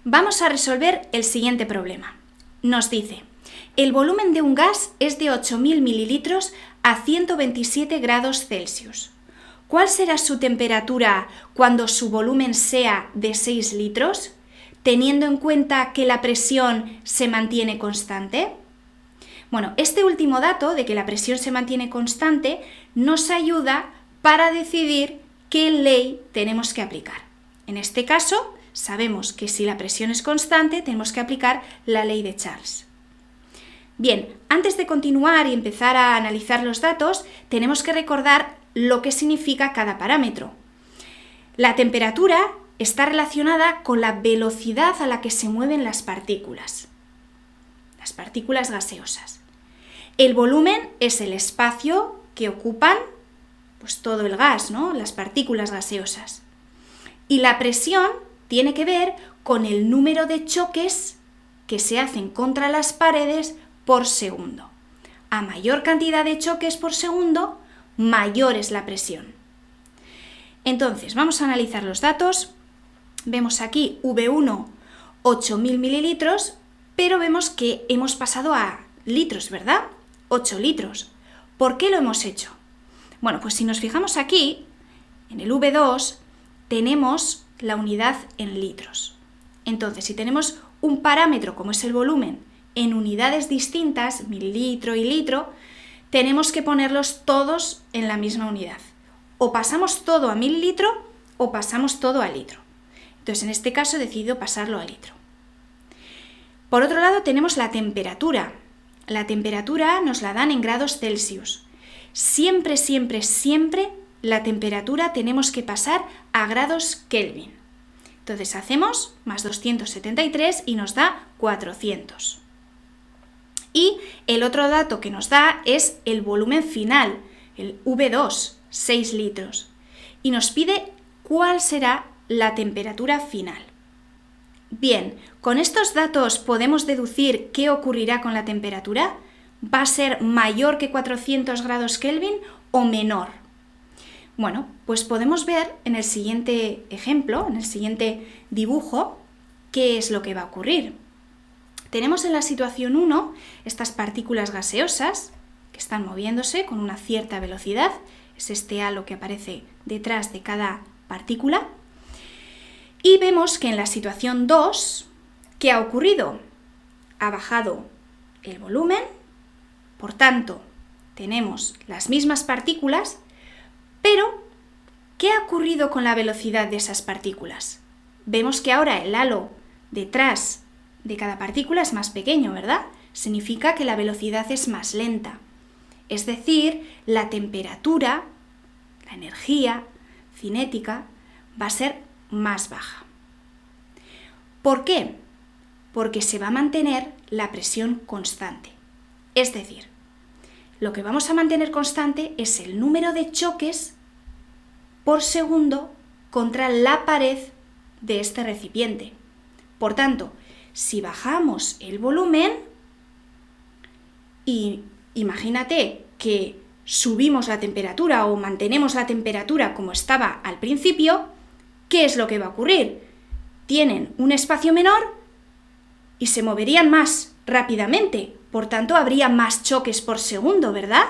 Vamos a resolver el siguiente problema. Nos dice, el volumen de un gas es de 8.000 mililitros a 127 grados Celsius. ¿Cuál será su temperatura cuando su volumen sea de 6 litros, teniendo en cuenta que la presión se mantiene constante? Bueno, este último dato de que la presión se mantiene constante nos ayuda para decidir qué ley tenemos que aplicar. En este caso, sabemos que si la presión es constante, tenemos que aplicar la ley de Charles. Bien, antes de continuar y empezar a analizar los datos, tenemos que recordar lo que significa cada parámetro. La temperatura está relacionada con la velocidad a la que se mueven las partículas gaseosas. El volumen es el espacio que ocupan pues, todo el gas, ¿no? Las partículas gaseosas. Y la presión tiene que ver con el número de choques que se hacen contra las paredes por segundo. A mayor cantidad de choques por segundo, mayor es la presión. Entonces, vamos a analizar los datos. Vemos aquí V1, 8.000 mililitros, pero vemos que hemos pasado a litros, ¿verdad? 8 litros. ¿Por qué lo hemos hecho? Bueno, pues si nos fijamos aquí, en el V2, tenemos la unidad en litros. Entonces, si tenemos un parámetro como es el volumen en unidades distintas, mililitro y litro, tenemos que ponerlos todos en la misma unidad. O pasamos todo a mililitro o pasamos todo a litro. Entonces, en este caso he decidido pasarlo a litro. Por otro lado, tenemos la temperatura. La temperatura nos la dan en grados Celsius. Siempre, siempre, siempre la temperatura tenemos que pasar a grados Kelvin. Entonces hacemos más 273 y nos da 400. Y el otro dato que nos da es el volumen final, el V2, 6 litros. Y nos pide cuál será la temperatura final. Bien, con estos datos podemos deducir qué ocurrirá con la temperatura. ¿Va a ser mayor que 400 grados Kelvin o menor? Bueno, pues podemos ver en el siguiente ejemplo, en el siguiente dibujo, qué es lo que va a ocurrir. Tenemos en la situación 1 estas partículas gaseosas que están moviéndose con una cierta velocidad. Es este halo que aparece detrás de cada partícula. Y vemos que en la situación 2, ¿qué ha ocurrido? Ha bajado el volumen, por tanto, tenemos las mismas partículas, pero ¿qué ha ocurrido con la velocidad de esas partículas? Vemos que ahora el halo detrás de cada partícula es más pequeño, ¿verdad? Significa que la velocidad es más lenta. Es decir, la temperatura, la energía cinética, va a ser más baja. ¿Por qué? Porque se va a mantener la presión constante. Es decir, lo que vamos a mantener constante es el número de choques por segundo contra la pared de este recipiente. Por tanto, si bajamos el volumen y imagínate que subimos la temperatura o mantenemos la temperatura como estaba al principio, ¿qué es lo que va a ocurrir? Tienen un espacio menor y se moverían más rápidamente. Por tanto, habría más choques por segundo, ¿verdad?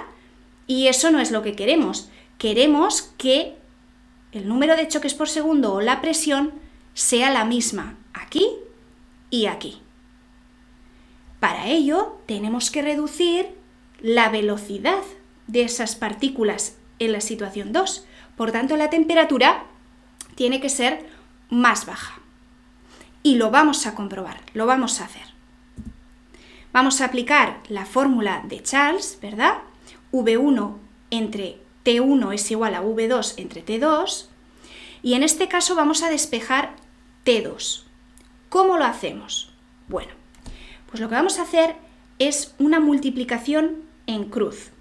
Y eso no es lo que queremos. Queremos que el número de choques por segundo o la presión sea la misma aquí y aquí. Para ello, tenemos que reducir la velocidad de esas partículas en la situación 2. Por tanto, la temperatura tiene que ser más baja. Y lo vamos a comprobar, lo vamos a hacer. Vamos a aplicar la fórmula de Charles, ¿verdad? V1 entre T1 es igual a V2 entre T2. Y en este caso vamos a despejar T2. ¿Cómo lo hacemos? Bueno, pues lo que vamos a hacer es una multiplicación en cruz.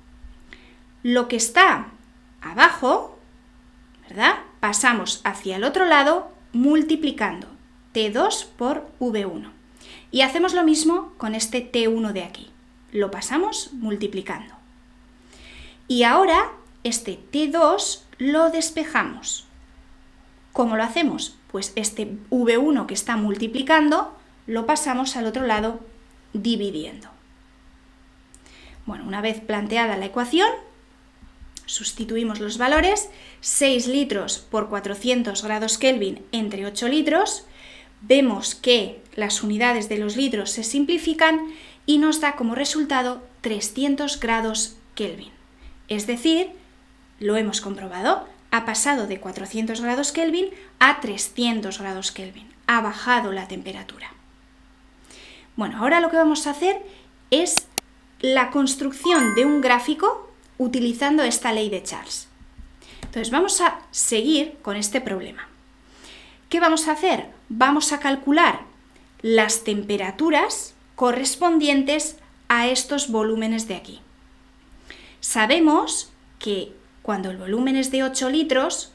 Lo que está abajo, ¿verdad? Pasamos hacia el otro lado multiplicando T2 por V1. Y hacemos lo mismo con este T1 de aquí. Lo pasamos multiplicando. Y ahora este T2 lo despejamos. ¿Cómo lo hacemos? pues este V1 que está multiplicando lo pasamos al otro lado dividiendo. Bueno, una vez planteada la ecuación, sustituimos los valores, 6 litros por 400 grados Kelvin entre 8 litros, vemos que las unidades de los litros se simplifican y nos da como resultado 300 grados Kelvin. Es decir, lo hemos comprobado, ha pasado de 400 grados Kelvin a 300 grados Kelvin, ha bajado la temperatura. Bueno, ahora lo que vamos a hacer es la construcción de un gráfico utilizando esta ley de Charles. Entonces vamos a seguir con este problema. ¿Qué vamos a hacer? Vamos a calcular las temperaturas correspondientes a estos volúmenes de aquí. Sabemos que cuando el volumen es de 8 litros,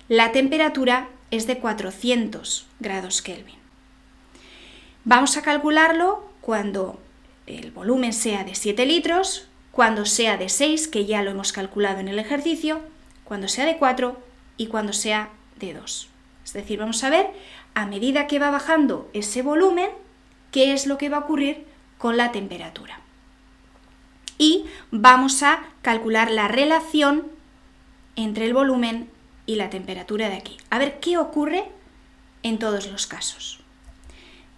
la temperatura es de 400 grados Kelvin. Vamos a calcularlo cuando el volumen sea de 7 litros, cuando sea de 6, que ya lo hemos calculado en el ejercicio, cuando sea de 4 y cuando sea de 2. Es decir, vamos a ver, a medida que va bajando ese volumen, qué es lo que va a ocurrir con la temperatura. Y vamos a calcular la relación entre el volumen y la temperatura de aquí. A ver qué ocurre en todos los casos.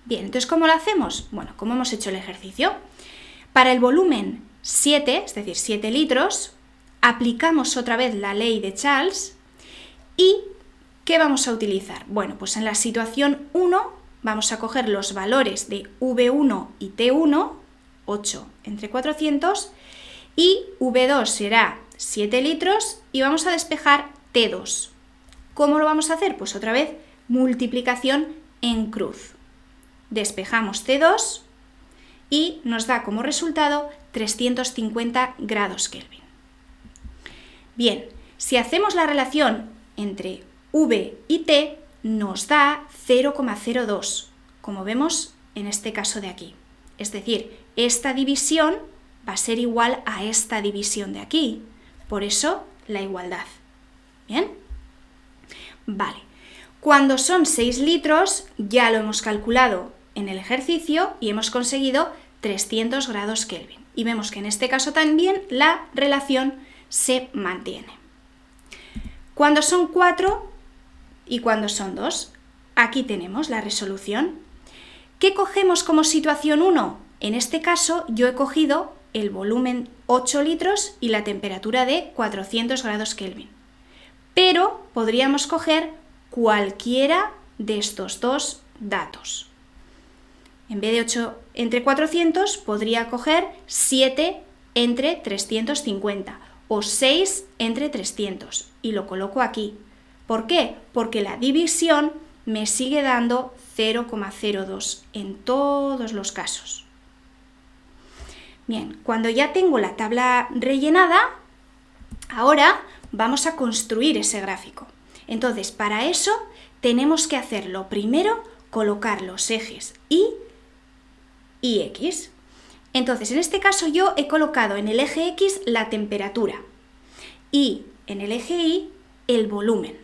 Bien, entonces, ¿cómo lo hacemos? Bueno, como hemos hecho el ejercicio. Para el volumen 7, es decir, 7 litros, aplicamos otra vez la ley de Charles y ¿qué vamos a utilizar? Bueno, pues en la situación 1 vamos a coger los valores de V1 y T1, 8 entre 400, y V2 será 7 litros y vamos a despejar T2. ¿Cómo lo vamos a hacer? Pues otra vez multiplicación en cruz. Despejamos T2 y nos da como resultado 350 grados Kelvin. Bien, si hacemos la relación entre V y T, nos da 0,02, como vemos en este caso de aquí. Es decir, esta división va a ser igual a esta división de aquí. Por eso, la igualdad. ¿Bien? Vale. Cuando son 6 litros, ya lo hemos calculado en el ejercicio y hemos conseguido 300 grados Kelvin. Y vemos que en este caso también la relación se mantiene. Cuando son 4 y cuando son 2, aquí tenemos la resolución. ¿Qué cogemos como situación 1? En este caso yo he cogido el volumen 8 litros y la temperatura de 400 grados Kelvin. Pero podríamos coger cualquiera de estos dos datos. En vez de 8 entre 400, podría coger 7 entre 350 o 6 entre 300 y lo coloco aquí. ¿Por qué? Porque la división me sigue dando 0,02 en todos los casos. Bien, cuando ya tengo la tabla rellenada, ahora vamos a construir ese gráfico. Entonces, para eso tenemos que hacerlo primero, colocar los ejes Y y X. Entonces, en este caso yo he colocado en el eje X la temperatura y en el eje Y el volumen.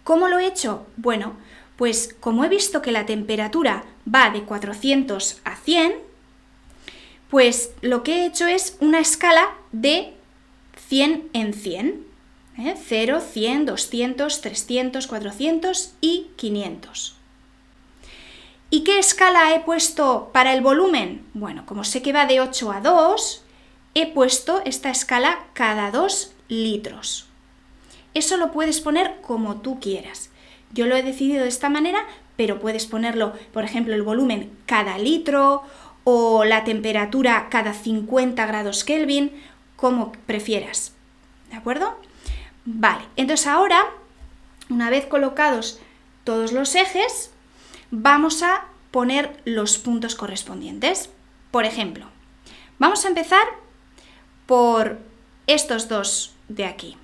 ¿Cómo lo he hecho? Bueno, pues como he visto que la temperatura va de 400 a 100, pues lo que he hecho es una escala de 100 en 100. 0, 100, 200, 300, 400 y 500. ¿Y qué escala he puesto para el volumen? Bueno, como sé que va de 8 a 2, he puesto esta escala cada 2 litros. Eso lo puedes poner como tú quieras. Yo lo he decidido de esta manera, pero puedes ponerlo, por ejemplo, el volumen cada litro o la temperatura cada 50 grados Kelvin, como prefieras. ¿De acuerdo? Vale, entonces ahora, una vez colocados todos los ejes, vamos a poner los puntos correspondientes. Por ejemplo, vamos a empezar por estos dos de aquí.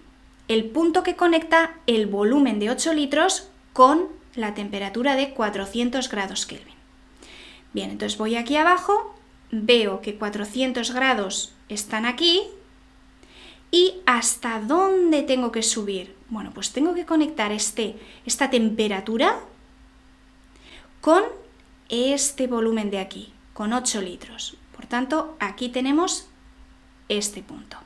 El punto que conecta el volumen de 8 litros con la temperatura de 400 grados Kelvin. Bien, entonces voy aquí abajo, veo que 400 grados están aquí y ¿hasta dónde tengo que subir? Bueno, pues tengo que conectar esta temperatura con este volumen de aquí, con 8 litros. Por tanto, aquí tenemos este punto.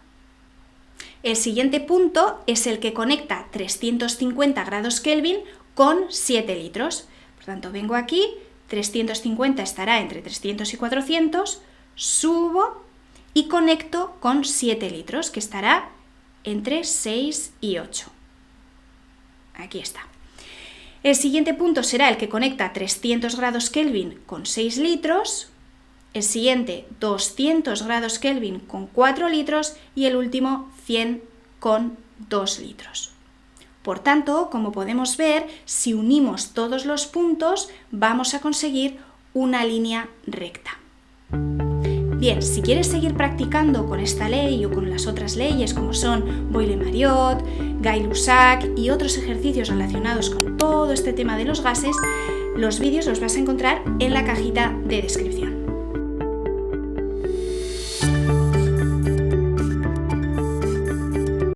El siguiente punto es el que conecta 350 grados Kelvin con 7 litros. Por tanto, vengo aquí, 350 estará entre 300 y 400, subo y conecto con 7 litros, que estará entre 6 y 8. Aquí está. El siguiente punto será el que conecta 300 grados Kelvin con 6 litros, el siguiente 200 grados Kelvin con 4 litros y el último 100 con 2 litros. Por tanto, como podemos ver, si unimos todos los puntos vamos a conseguir una línea recta. Bien, si quieres seguir practicando con esta ley o con las otras leyes como son Boyle-Mariotte, Gay-Lussac y otros ejercicios relacionados con todo este tema de los gases, los vídeos los vas a encontrar en la cajita de descripción.